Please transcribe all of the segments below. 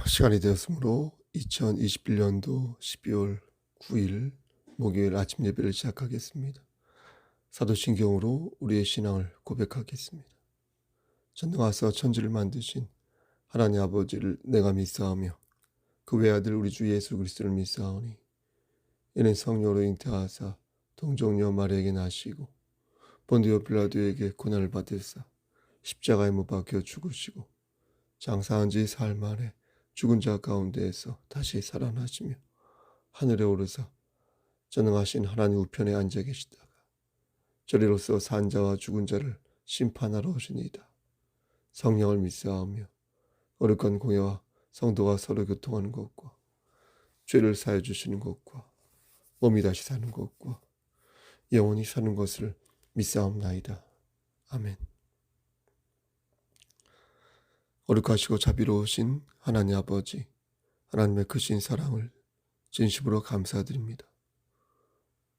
시간이 되었으므로 2021년도 12월 9일 목요일 아침 예배를 시작하겠습니다. 사도신경으로 우리의 신앙을 고백하겠습니다. 전능하사 천지를 만드신 하나님 아버지를 내가 믿사오며 그 외아들 우리 주 예수 그리스도를 믿사오니 이는 성령으로 잉태하사 동정녀 마리아에게 나시고 본디오 빌라도에게 고난을 받으사 십자가에 못 박혀 죽으시고 장사한 지 사흘 만에 죽은 자 가운데에서 다시 살아나시며 하늘에 오르사 전능하신 하나님 우편에 앉아 계시다가 저리로서 산 자와 죽은 자를 심판하러 오시니이다. 성령을 믿사오며 거룩한 공예와 성도가 서로 교통하는 것과 죄를 사해 주시는 것과 몸이 다시 사는 것과 영원히 사는 것을 믿사옵나이다. 아멘. 거룩하시고 자비로우신 하나님 아버지, 하나님의 크신 사랑을 진심으로 감사드립니다.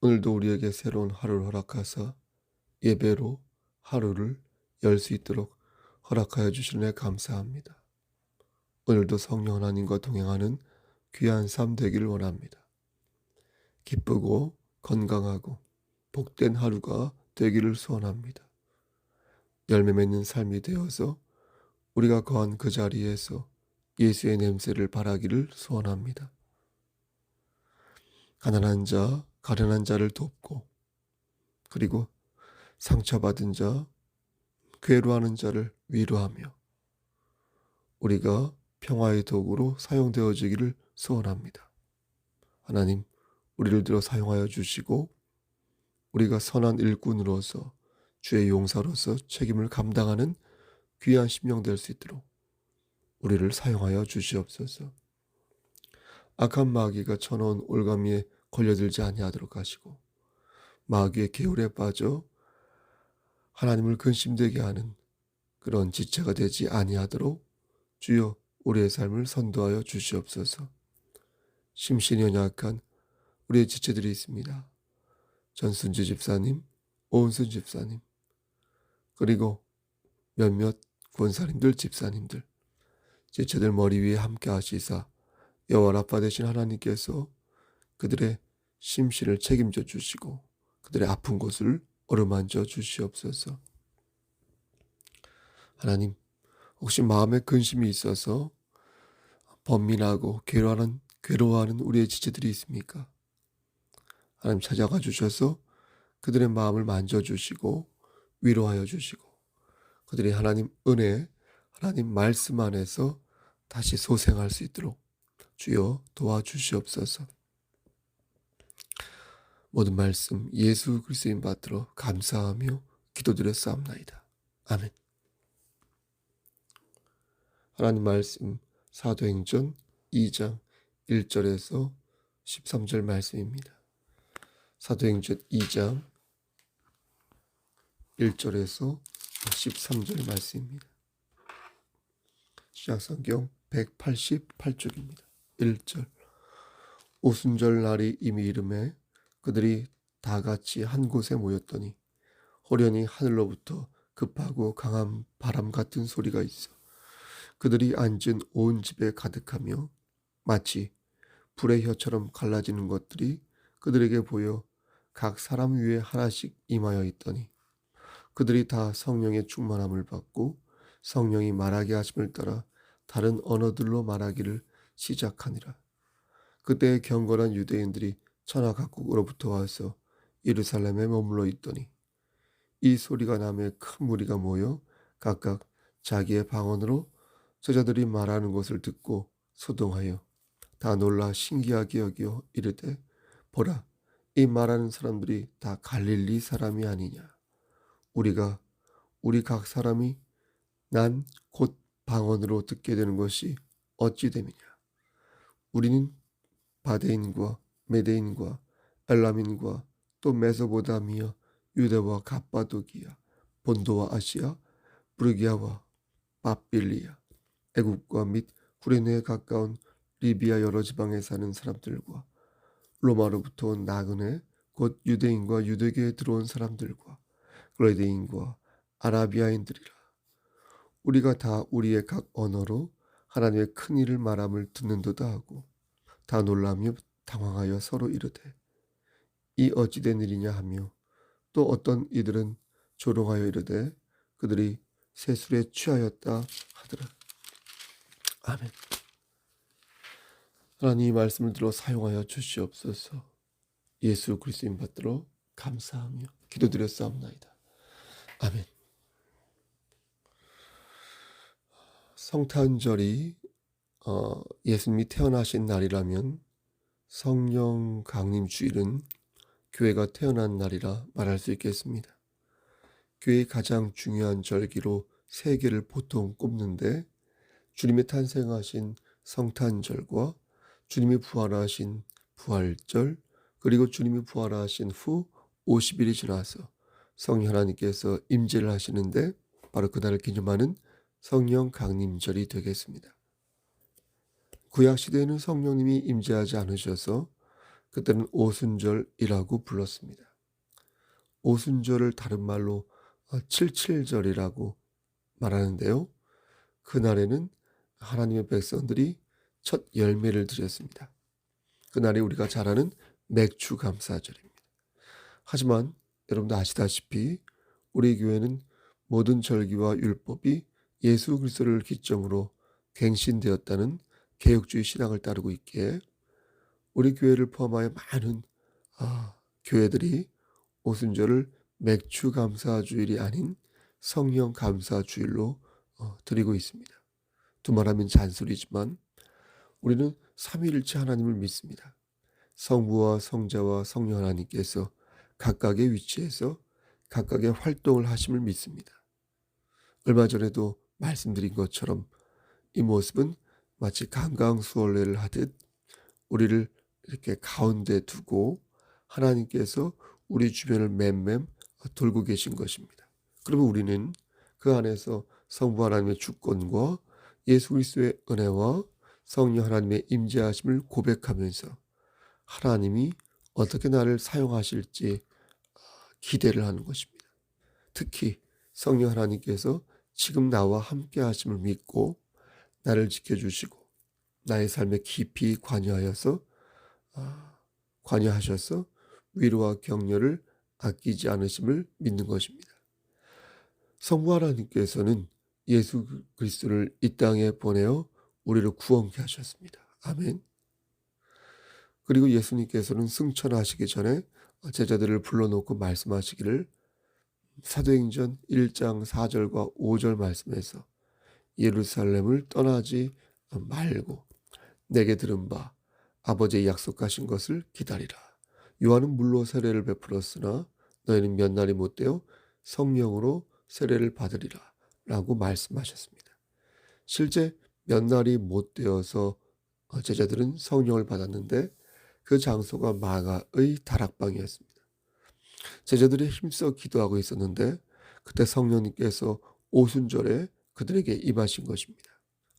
오늘도 우리에게 새로운 하루를 허락하사 예배로 하루를 열 수 있도록 허락하여 주시는 데 감사합니다. 오늘도 성령 하나님과 동행하는 귀한 삶 되기를 원합니다. 기쁘고 건강하고 복된 하루가 되기를 소원합니다. 열매 맺는 삶이 되어서 우리가 거한 그 자리에서 예수의 냄새를 바라기를 소원합니다. 가난한 자, 가련한 자를 돕고 그리고 상처받은 자, 괴로워하는 자를 위로하며 우리가 평화의 도구로 사용되어지기를 소원합니다. 하나님, 우리를 들어 사용하여 주시고 우리가 선한 일꾼으로서 주의 용사로서 책임을 감당하는 귀한 심령 될 수 있도록 우리를 사용하여 주시옵소서. 악한 마귀가 쳐놓은 올가미에 걸려들지 아니하도록 하시고 마귀의 개울에 빠져 하나님을 근심되게 하는 그런 지체가 되지 아니하도록 주여 우리의 삶을 선도하여 주시옵소서. 심신이 연약한 우리의 지체들이 있습니다. 전순지 집사님, 오은순 집사님, 그리고 몇몇 권사님들, 집사님들, 지체들 머리 위에 함께 하시사 여호와 라파 되신 하나님께서 그들의 심신을 책임져 주시고 그들의 아픈 곳을 어루만져 주시옵소서. 하나님, 혹시 마음에 근심이 있어서 번민하고 괴로워하는 우리의 지체들이 있습니까? 하나님 찾아가 주셔서 그들의 마음을 만져주시고 위로하여 주시고 그들이 하나님 은혜, 하나님 말씀 안에서 다시 소생할 수 있도록 주여 도와주시옵소서. 모든 말씀 예수 그리스도인 받들어 감사하며 기도드렸사옵나이다. 아멘. 하나님 말씀 사도행전 2장 1절에서 13절 말씀입니다. 사도행전 2장 1절에서 13절 말씀입니다. 신약성경 188쪽입니다. 1절 오순절 날이 이미 이름에 그들이 다 같이 한 곳에 모였더니 호련히 하늘로부터 급하고 강한 바람 같은 소리가 있어 그들이 앉은 온 집에 가득하며 마치 불의 혀처럼 갈라지는 것들이 그들에게 보여 각 사람 위에 하나씩 임하여 있더니 그들이 다 성령의 충만함을 받고 성령이 말하게 하심을 따라 다른 언어들로 말하기를 시작하니라. 그때 경건한 유대인들이 천하 각국으로부터 와서 예루살렘에 머물러 있더니 이 소리가 나며 큰 무리가 모여 각각 자기의 방언으로 저자들이 말하는 것을 듣고 소동하여 다 놀라 신기하게 여기어 이르되 보라 이 말하는 사람들이 다 갈릴리 사람이 아니냐. 우리가 우리 각 사람이 난 곧 방언으로 듣게 되는 것이 어찌 됨이냐. 우리는 바데인과 메데인과 엘람인과 또 메소보다미아 유대와 갑바도기아 본도와 아시아 브르기아와 바빌리아 애국과 및 구레네에 가까운 리비아 여러 지방에 사는 사람들과 로마로부터 온 나그네 곧 유대인과 유대교에 들어온 사람들과 그레데인과 아라비아인들이라. 우리가 다 우리의 각 언어로 하나님의 큰 일을 말함을 듣는도다 하고 다 놀라며 당황하여 서로 이르되 이 어찌된 일이냐 하며 또 어떤 이들은 조롱하여 이르되 그들이 세술에 취하였다 하더라. 아멘. 하나님 이 말씀을 들어 사용하여 주시옵소서. 예수 그리스도인 받들어 감사하며 기도드렸사옵나이다. 아멘. 성탄절이 예수님이 태어나신 날이라면 성령 강림 주일은 교회가 태어난 날이라 말할 수 있겠습니다. 교회의 가장 중요한 절기로 세 개를 보통 꼽는데 주님이 탄생하신 성탄절과 주님이 부활하신 부활절 그리고 주님이 부활하신 후 50일이 지나서 성령 하나님께서 임재를 하시는데 바로 그날을 기념하는 성령 강림절이 되겠습니다. 구약시대에는 성령님이 임재하지 않으셔서 그때는 오순절이라고 불렀습니다. 오순절을 다른 말로 칠칠절이라고 말하는데요. 그날에는 하나님의 백성들이 첫 열매를 드렸습니다. 그날이 우리가 잘 아는 맥주 감사절입니다. 하지만 여러분도 아시다시피 우리 교회는 모든 절기와 율법이 예수 그리스도를 기점으로 갱신되었다는 개혁주의 신앙을 따르고 있기에 우리 교회를 포함하여 많은 교회들이 오순절을 맥주 감사주일이 아닌 성령 감사주일로 드리고 있습니다. 두말하면 잔소리지만 우리는 삼위일체 하나님을 믿습니다. 성부와 성자와 성령 하나님께서 각각의 위치에서 각각의 활동을 하심을 믿습니다. 얼마 전에도 말씀드린 것처럼 이 모습은 마치 강강수월래를 하듯 우리를 이렇게 가운데 두고 하나님께서 우리 주변을 맴맴 돌고 계신 것입니다. 그러면 우리는 그 안에서 성부 하나님의 주권과 예수 그리스도의 은혜와 성령 하나님의 임재하심을 고백하면서 하나님이 어떻게 나를 사용하실지 기대를 하는 것입니다. 특히 성령 하나님께서 지금 나와 함께 하심을 믿고 나를 지켜주시고 나의 삶에 깊이 관여하셔서 위로와 격려를 아끼지 않으심을 믿는 것입니다. 성부 하나님께서는 예수 그리스도를 이 땅에 보내어 우리를 구원케 하셨습니다. 아멘. 그리고 예수님께서는 승천하시기 전에 제자들을 불러놓고 말씀하시기를 사도행전 1장 4절과 5절 말씀에서 예루살렘을 떠나지 말고 내게 들은 바 아버지의 약속하신 것을 기다리라. 요한은 물로 세례를 베풀었으나 너희는 몇 날이 못되어 성령으로 세례를 받으리라 라고 말씀하셨습니다. 실제 몇 날이 못되어서 제자들은 성령을 받았는데 그 장소가 마가의 다락방이었습니다. 제자들이 힘써 기도하고 있었는데 그때 성령님께서 오순절에 그들에게 임하신 것입니다.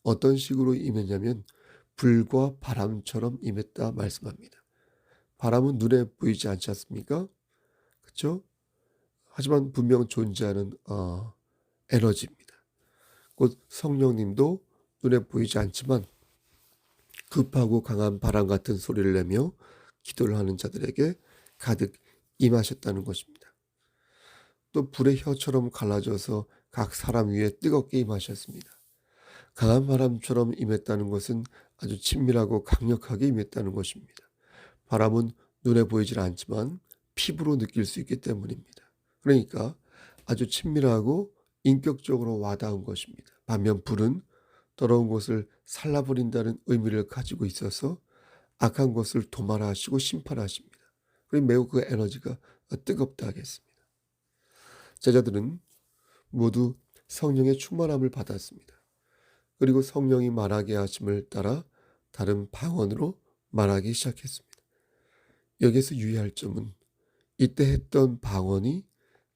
어떤 식으로 임했냐면 불과 바람처럼 임했다 말씀합니다. 바람은 눈에 보이지 않지 않습니까? 그렇죠? 하지만 분명 존재하는 에너지입니다. 곧 성령님도 눈에 보이지 않지만 급하고 강한 바람 같은 소리를 내며 기도를 하는 자들에게 가득 임하셨다는 것입니다. 또 불의 혀처럼 갈라져서 각 사람 위에 뜨겁게 임하셨습니다. 강한 바람처럼 임했다는 것은 아주 친밀하고 강력하게 임했다는 것입니다. 바람은 눈에 보이질 않지만 피부로 느낄 수 있기 때문입니다. 그러니까 아주 친밀하고 인격적으로 와닿은 것입니다. 반면 불은 더러운 것을 살라버린다는 의미를 가지고 있어서 악한 것을 도말하시고 심판하십니다. 그리고 매우 그 에너지가 뜨겁다 하겠습니다. 제자들은 모두 성령의 충만함을 받았습니다. 그리고 성령이 말하게 하심을 따라 다른 방언으로 말하기 시작했습니다. 여기서 유의할 점은 이때 했던 방언이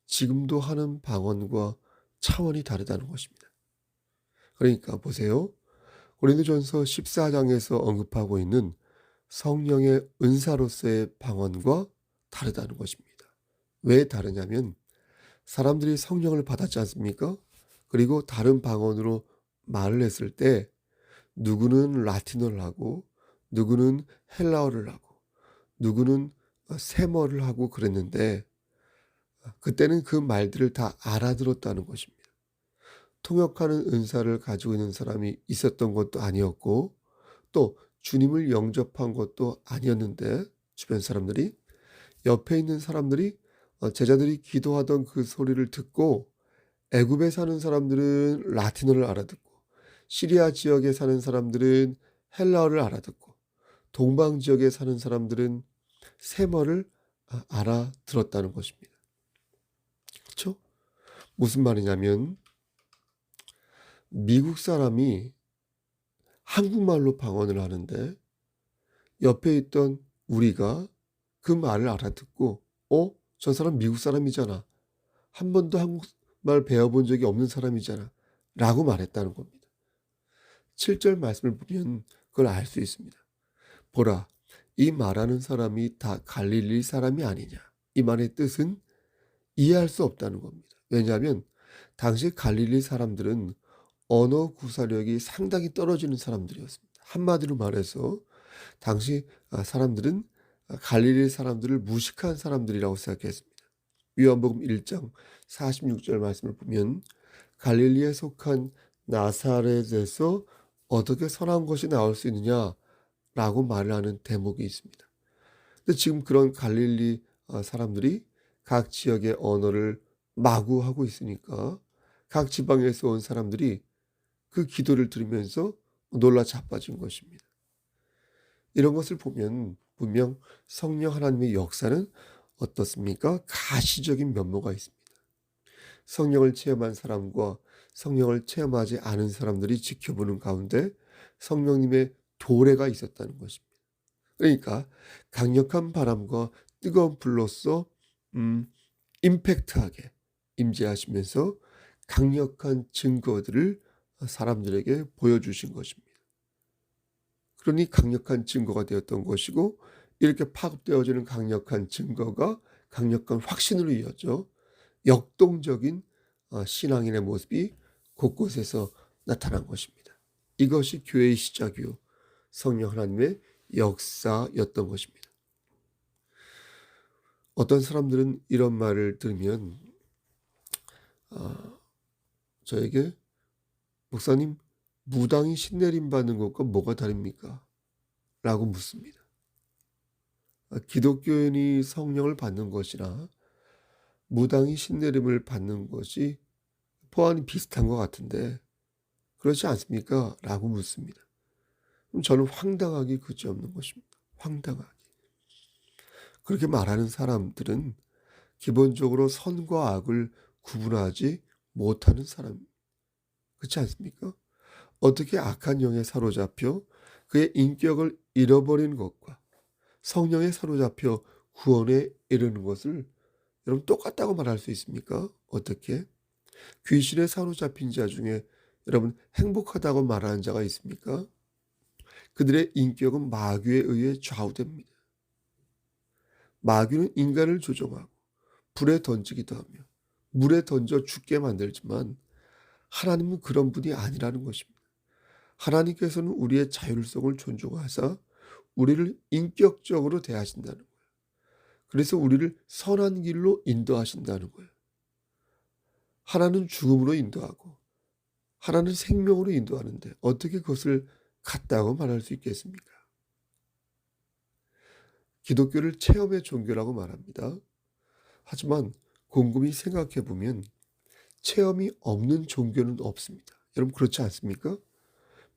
지금도 하는 방언과 차원이 다르다는 것입니다. 그러니까 보세요. 고린도전서 14장에서 언급하고 있는 성령의 은사로서의 방언과 다르다는 것입니다. 왜 다르냐면 사람들이 성령을 받았지 않습니까? 그리고 다른 방언으로 말을 했을 때 누구는 라틴어를 하고 누구는 헬라어를 하고 누구는 세머를 하고 그랬는데 그때는 그 말들을 다 알아들었다는 것입니다. 통역하는 은사를 가지고 있는 사람이 있었던 것도 아니었고 또 주님을 영접한 것도 아니었는데 주변 사람들이 옆에 있는 사람들이 제자들이 기도하던 그 소리를 듣고 애굽에 사는 사람들은 라틴어를 알아듣고 시리아 지역에 사는 사람들은 헬라어를 알아듣고 동방 지역에 사는 사람들은 세머를 알아들었다는 것입니다. 그렇죠? 무슨 말이냐면 미국 사람이 한국말로 방언을 하는데 옆에 있던 우리가 그 말을 알아듣고 저 사람 미국 사람이잖아. 한 번도 한국말 배워본 적이 없는 사람이잖아. 라고 말했다는 겁니다. 7절 말씀을 보면 그걸 알 수 있습니다. 보라, 이 말하는 사람이 다 갈릴리 사람이 아니냐. 이 말의 뜻은 이해할 수 없다는 겁니다. 왜냐하면 당시 갈릴리 사람들은 언어 구사력이 상당히 떨어지는 사람들이었습니다. 한마디로 말해서 당시 사람들은 갈릴리 사람들을 무식한 사람들이라고 생각했습니다. 요한복음 1장 46절 말씀을 보면 갈릴리에 속한 나사렛에서 어떻게 선한 것이 나올 수 있느냐라고 말을 하는 대목이 있습니다. 근데 지금 그런 갈릴리 사람들이 각 지역의 언어를 마구 하고 있으니까 각 지방에서 온 사람들이 그 기도를 들으면서 놀라 자빠진 것입니다. 이런 것을 보면 분명 성령 하나님의 역사는 어떻습니까? 가시적인 면모가 있습니다. 성령을 체험한 사람과 성령을 체험하지 않은 사람들이 지켜보는 가운데 성령님의 도래가 있었다는 것입니다. 그러니까 강력한 바람과 뜨거운 불로써 임팩트하게 임재하시면서 강력한 증거들을 사람들에게 보여주신 것입니다. 그러니 강력한 증거가 되었던 것이고 이렇게 파급되어지는 강력한 증거가 강력한 확신으로 이어져 역동적인 신앙인의 모습이 곳곳에서 나타난 것입니다. 이것이 교회의 시작이요 성령 하나님의 역사였던 것입니다. 어떤 사람들은 이런 말을 들으면 저에게 목사님 무당이 신내림 받는 것과 뭐가 다릅니까? 라고 묻습니다. 기독교인이 성령을 받는 것이나 무당이 신내림을 받는 것이 보안이 비슷한 것 같은데 그렇지 않습니까? 라고 묻습니다. 그럼 저는 황당하기 그지없는 것입니다. 황당하기. 그렇게 말하는 사람들은 기본적으로 선과 악을 구분하지 못하는 사람입니다. 그렇지 않습니까? 어떻게 악한 영에 사로잡혀 그의 인격을 잃어버리는 것과 성령에 사로잡혀 구원에 이르는 것을 여러분 똑같다고 말할 수 있습니까? 어떻게? 귀신에 사로잡힌 자 중에 여러분 행복하다고 말하는 자가 있습니까? 그들의 인격은 마귀에 의해 좌우됩니다. 마귀는 인간을 조종하고 불에 던지기도 하며 물에 던져 죽게 만들지만 하나님은 그런 분이 아니라는 것입니다. 하나님께서는 우리의 자율성을 존중하사 우리를 인격적으로 대하신다는 거예요. 그래서 우리를 선한 길로 인도하신다는 거예요. 하나는 죽음으로 인도하고 하나는 생명으로 인도하는데 어떻게 그것을 같다고 말할 수 있겠습니까? 기독교를 체험의 종교라고 말합니다. 하지만 곰곰이 생각해 보면 체험이 없는 종교는 없습니다. 여러분 그렇지 않습니까?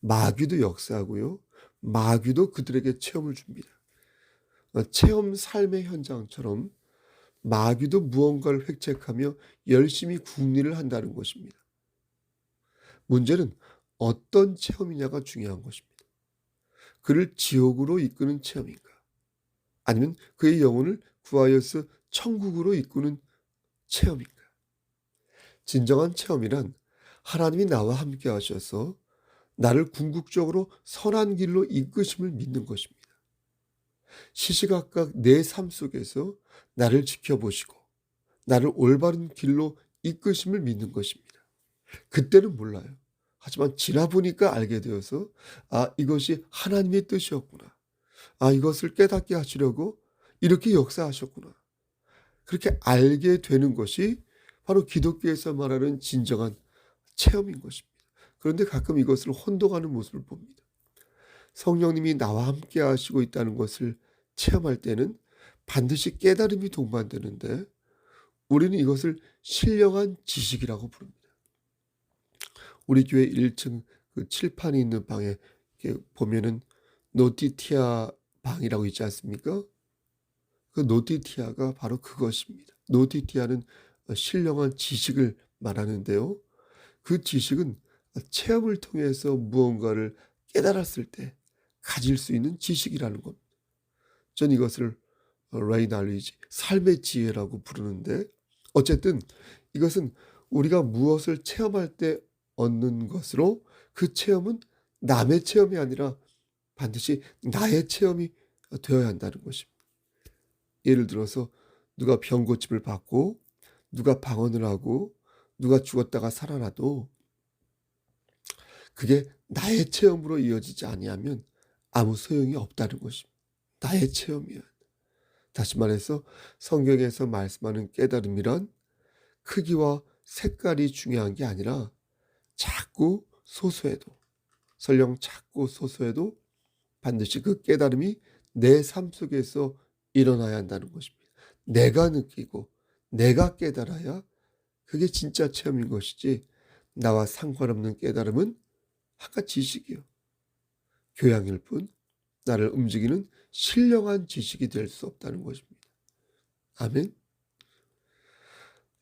마귀도 역사하고요. 마귀도 그들에게 체험을 줍니다. 체험 삶의 현장처럼 마귀도 무언가를 획책하며 열심히 궁리를 한다는 것입니다. 문제는 어떤 체험이냐가 중요한 것입니다. 그를 지옥으로 이끄는 체험인가? 아니면 그의 영혼을 구하여서 천국으로 이끄는 체험인가? 진정한 체험이란 하나님이 나와 함께 하셔서 나를 궁극적으로 선한 길로 이끄심을 믿는 것입니다. 시시각각 내 삶 속에서 나를 지켜보시고 나를 올바른 길로 이끄심을 믿는 것입니다. 그때는 몰라요. 하지만 지나 보니까 알게 되어서 이것이 하나님의 뜻이었구나. 이것을 깨닫게 하시려고 이렇게 역사하셨구나. 그렇게 알게 되는 것이 바로 기독교에서 말하는 진정한 체험인 것입니다. 그런데 가끔 이것을 혼동하는 모습을 봅니다. 성령님이 나와 함께 하시고 있다는 것을 체험할 때는 반드시 깨달음이 동반되는데 우리는 이것을 신령한 지식이라고 부릅니다. 우리 교회 1층 그 칠판이 있는 방에 이렇게 보면은 노티티아 방이라고 있지 않습니까? 그 노티티아가 바로 그것입니다. 노티티아는 신령한 지식을 말하는데요. 그 지식은 체험을 통해서 무언가를 깨달았을 때 가질 수 있는 지식이라는 겁니다. 전 이것을 레이날리지, 삶의 지혜라고 부르는데 어쨌든 이것은 우리가 무엇을 체험할 때 얻는 것으로 그 체험은 남의 체험이 아니라 반드시 나의 체험이 되어야 한다는 것입니다. 예를 들어서 누가 병 고침을 받고 누가 방언을 하고 누가 죽었다가 살아나도 그게 나의 체험으로 이어지지 아니하면 아무 소용이 없다는 것입니다. 나의 체험이야. 다시 말해서 성경에서 말씀하는 깨달음이란 크기와 색깔이 중요한 게 아니라 작고 소소해도 설령 작고 소소해도 반드시 그 깨달음이 내 삶 속에서 일어나야 한다는 것입니다. 내가 느끼고 내가 깨달아야 그게 진짜 체험인 것이지 나와 상관없는 깨달음은 아까 지식이요. 교양일 뿐 나를 움직이는 신령한 지식이 될 수 없다는 것입니다. 아멘.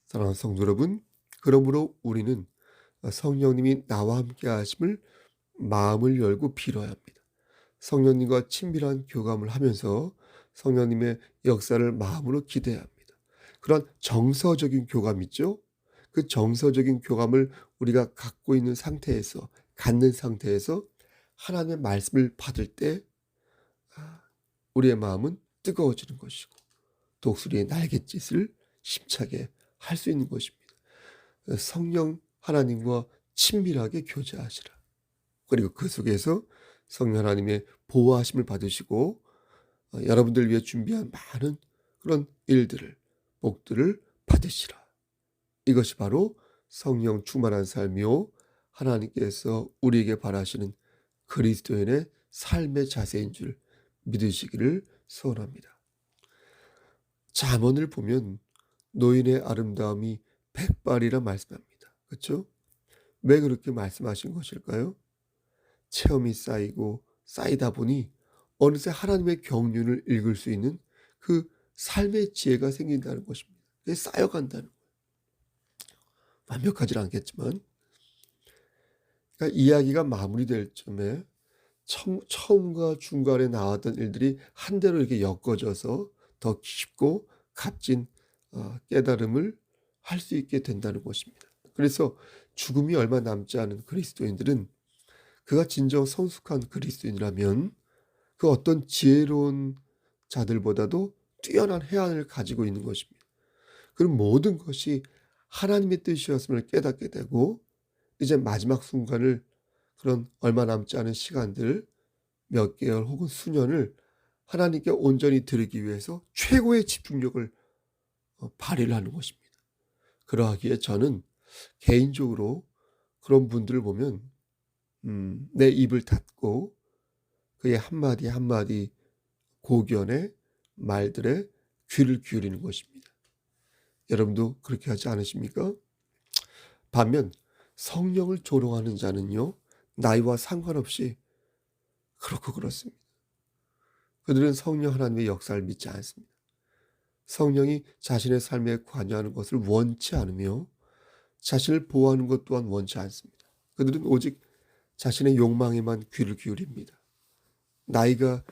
사랑하는 성도 여러분, 그러므로 우리는 성령님이 나와 함께 하심을 마음을 열고 빌어야 합니다. 성령님과 친밀한 교감을 하면서 성령님의 역사를 마음으로 기대해야 합니다. 그런 정서적인 교감 있죠? 그 정서적인 교감을 우리가 갖고 있는 상태에서, 갖는 상태에서 하나님의 말씀을 받을 때 우리의 마음은 뜨거워지는 것이고 독수리의 날갯짓을 힘차게 할 수 있는 것입니다. 성령 하나님과 친밀하게 교제하시라. 그리고 그 속에서 성령 하나님의 보호하심을 받으시고 여러분들 위해 준비한 많은 그런 일들을 복들을 받으시라. 이것이 바로 성령 충만한 삶이요 하나님께서 우리에게 바라시는 그리스도인의 삶의 자세인 줄 믿으시기를 소원합니다. 잠언을 보면 노인의 아름다움이 백발이라 말씀합니다. 그렇죠? 왜 그렇게 말씀하신 것일까요? 체험이 쌓이고 쌓이다 보니 어느새 하나님의 경륜을 읽을 수 있는 그 삶의 지혜가 생긴다는 것입니다. 그게 쌓여간다는 거예요. 완벽하지 않겠지만 그러니까 이야기가 마무리될 쯤에 처음과 중간에 나왔던 일들이 한 대로 이렇게 엮어져서 더 깊고 값진 깨달음을 할 수 있게 된다는 것입니다. 그래서 죽음이 얼마 남지 않은 그리스도인들은 그가 진정 성숙한 그리스도인이라면 그 어떤 지혜로운 자들보다도 뛰어난 해안을 가지고 있는 것입니다. 그럼 모든 것이 하나님의 뜻이었음을 깨닫게 되고 이제 마지막 순간을 그런 얼마 남지 않은 시간들 몇 개월 혹은 수년을 하나님께 온전히 드리기 위해서 최고의 집중력을 발휘를 하는 것입니다. 그러하기에 저는 개인적으로 그런 분들을 보면 내 입을 닫고 그의 한마디 한마디 고견의 말들에 귀를 기울이는 것입니다. 여러분도 그렇게 하지 않으십니까? 반면 성령을 조롱하는 자는요, 나이와 상관없이 그렇습니다. 그들은 성령 하나님의 역사를 믿지 않습니다. 성령이 자신의 삶에 관여하는 것을 원치 않으며 자신을 보호하는 것 또한 원치 않습니다. 그들은 오직 자신의 욕망에만 귀를 기울입니다. 나이가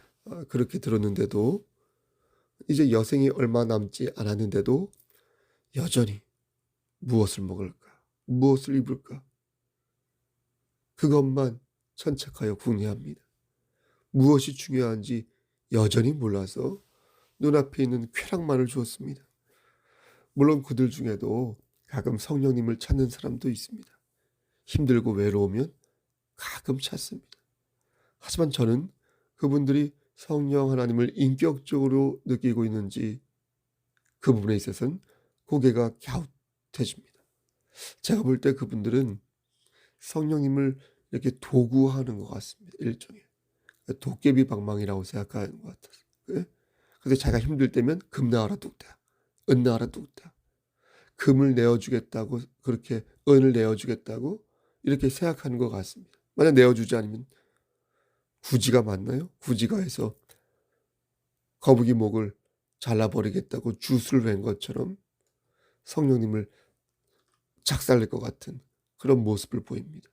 그렇게 들었는데도 이제 여생이 얼마 남지 않았는데도 여전히 무엇을 먹을까? 무엇을 입을까? 그것만 천착하여 궁리합니다. 무엇이 중요한지 여전히 몰라서 눈앞에 있는 쾌락만을 주었습니다. 물론 그들 중에도 가끔 성령님을 찾는 사람도 있습니다. 힘들고 외로우면 가끔 찾습니다. 하지만 저는 그분들이 성령 하나님을 인격적으로 느끼고 있는지 그 부분에 있어서는 고개가 갸웃해집니다. 제가 볼 때 그분들은 성령님을 이렇게 도구하는 것 같습니다. 일종의 도깨비 방망이라고 생각하는 것 같아서. 예? 그래서 자기가 힘들 때면 금 나와라 뚝딱, 은 나와라 뚝딱, 금을 내어주겠다고, 그렇게 은을 내어주겠다고 이렇게 생각하는 것 같습니다. 만약 내어주지 않으면 구지가 맞나요? 구지가 해서 거북이 목을 잘라버리겠다고 주술을 낸 것처럼 성령님을 작살낼 것 같은 그런 모습을 보입니다.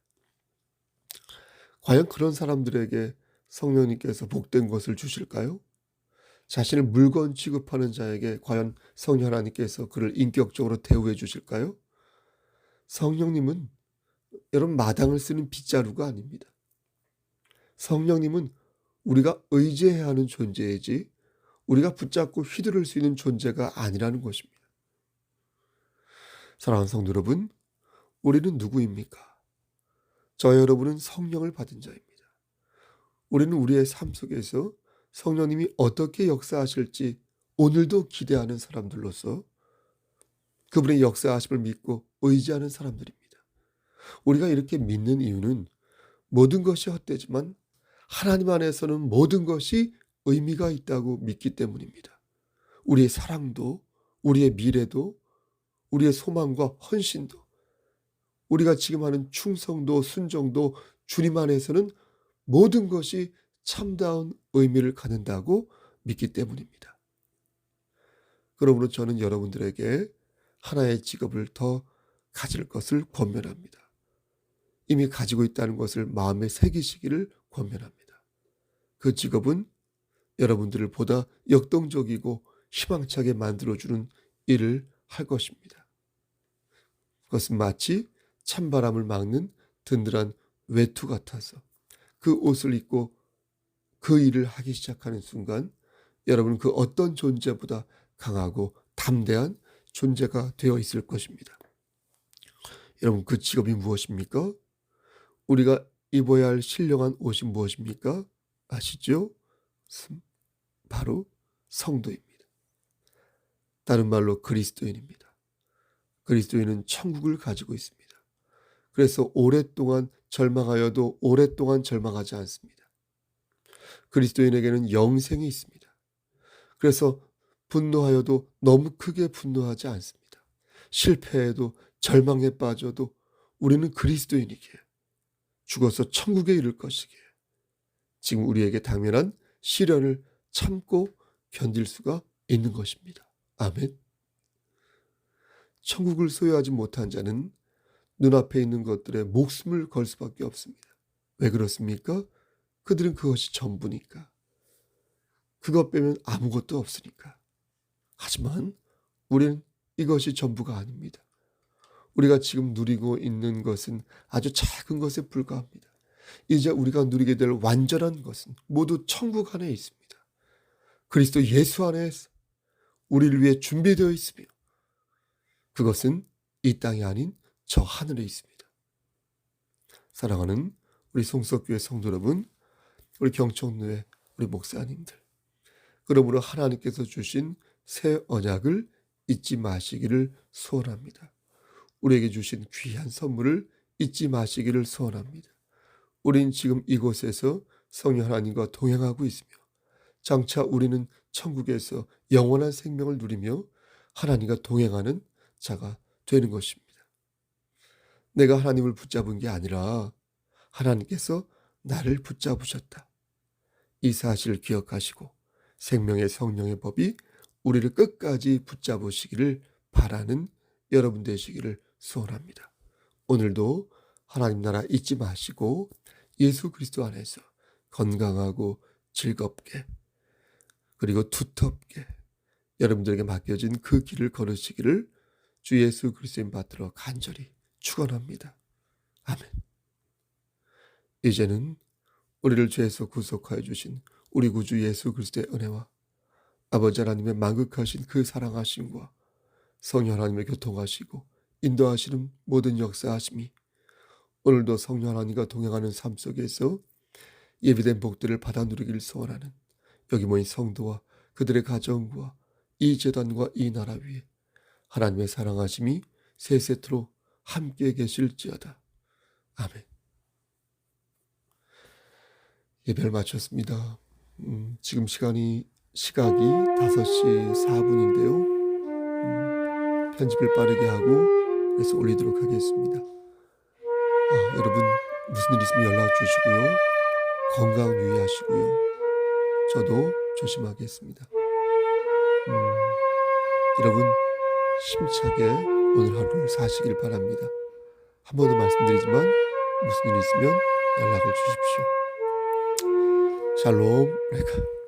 과연 그런 사람들에게 성령님께서 복된 것을 주실까요? 자신을 물건 취급하는 자에게 과연 성령 하나님께서 그를 인격적으로 대우해 주실까요? 성령님은 여러분 마당을 쓰는 빗자루가 아닙니다. 성령님은 우리가 의지해야 하는 존재이지 우리가 붙잡고 휘두를 수 있는 존재가 아니라는 것입니다. 사랑하는 성도 여러분, 우리는 누구입니까? 저 여러분은 성령을 받은 자입니다. 우리는 우리의 삶 속에서 성령님이 어떻게 역사하실지 오늘도 기대하는 사람들로서 그분의 역사하심을 믿고 의지하는 사람들입니다. 우리가 이렇게 믿는 이유는 모든 것이 헛되지만 하나님 안에서는 모든 것이 의미가 있다고 믿기 때문입니다. 우리의 사랑도, 우리의 미래도, 우리의 소망과 헌신도, 우리가 지금 하는 충성도, 순종도 주님 안에서는 모든 것이 참다운 의미를 갖는다고 믿기 때문입니다. 그러므로 저는 여러분들에게 하나의 직업을 더 가질 것을 권면합니다. 이미 가지고 있다는 것을 마음에 새기시기를 권면합니다. 그 직업은 여러분들을 보다 역동적이고 희망차게 만들어주는 일을 할 것입니다. 그것은 마치 찬바람을 막는 든든한 외투 같아서 그 옷을 입고 그 일을 하기 시작하는 순간 여러분은 그 어떤 존재보다 강하고 담대한 존재가 되어 있을 것입니다. 여러분, 그 직업이 무엇입니까? 우리가 입어야 할 신령한 옷이 무엇입니까? 아시죠? 바로 성도입니다. 다른 말로 그리스도인입니다. 그리스도인은 천국을 가지고 있습니다. 그래서 오랫동안 절망하여도 오랫동안 절망하지 않습니다. 그리스도인에게는 영생이 있습니다. 그래서 분노하여도 너무 크게 분노하지 않습니다. 실패해도 절망에 빠져도 우리는 그리스도인이기에 죽어서 천국에 이를 것이기에 지금 우리에게 당면한 시련을 참고 견딜 수가 있는 것입니다. 아멘. 천국을 소유하지 못한 자는 눈앞에 있는 것들에 목숨을 걸 수밖에 없습니다. 왜 그렇습니까? 그들은 그것이 전부니까. 그것 빼면 아무것도 없으니까. 하지만 우리는 이것이 전부가 아닙니다. 우리가 지금 누리고 있는 것은 아주 작은 것에 불과합니다. 이제 우리가 누리게 될 완전한 것은 모두 천국 안에 있습니다. 그리스도 예수 안에 우리를 위해 준비되어 있으며 그것은 이 땅이 아닌 저 하늘에 있습니다. 사랑하는 우리 송석교회 성도 여러분, 우리 경청로의 우리 목사님들, 그러므로 하나님께서 주신 새 언약을 잊지 마시기를 소원합니다. 우리에게 주신 귀한 선물을 잊지 마시기를 소원합니다. 우린 지금 이곳에서 성령 하나님과 동행하고 있으며 장차 우리는 천국에서 영원한 생명을 누리며 하나님과 동행하는 자가 되는 것입니다. 내가 하나님을 붙잡은 게 아니라 하나님께서 나를 붙잡으셨다. 이 사실을 기억하시고 생명의 성령의 법이 우리를 끝까지 붙잡으시기를 바라는 여러분 되시기를 소원합니다. 오늘도 하나님 나라 잊지 마시고 예수 그리스도 안에서 건강하고 즐겁게 그리고 두텁게 여러분들에게 맡겨진 그 길을 걸으시기를 주 예수 그리스도인 받들어 간절히 축원합니다. 아멘. 이제는 우리를 죄에서 구속하여 주신 우리 구주 예수 그리스도의 은혜와 아버지 하나님의 만극하신 그 사랑하심과 성령 하나님의 교통하시고 인도하시는 모든 역사하심이 오늘도 성령 하나님과 동행하는 삶 속에서 예비된 복들을 받아 누리길 소원하는 여기 모인 성도와 그들의 가정과 이 재단과 이 나라 위에 하나님의 사랑하심이 세세토록 함께 계실지어다. 아멘. 예배를 마쳤습니다. 지금 시각이 5시 4분인데요. 편집을 빠르게 하고 그래서 올리도록 하겠습니다. 여러분 무슨 일 있으면 연락 주시고요. 건강 유의하시고요. 저도 조심하겠습니다. 여러분 힘차게 오늘 하루를 사시길 바랍니다. 한 번 더 말씀드리지만 무슨 일 있으면 연락을 주십시오. 샬롬 레카.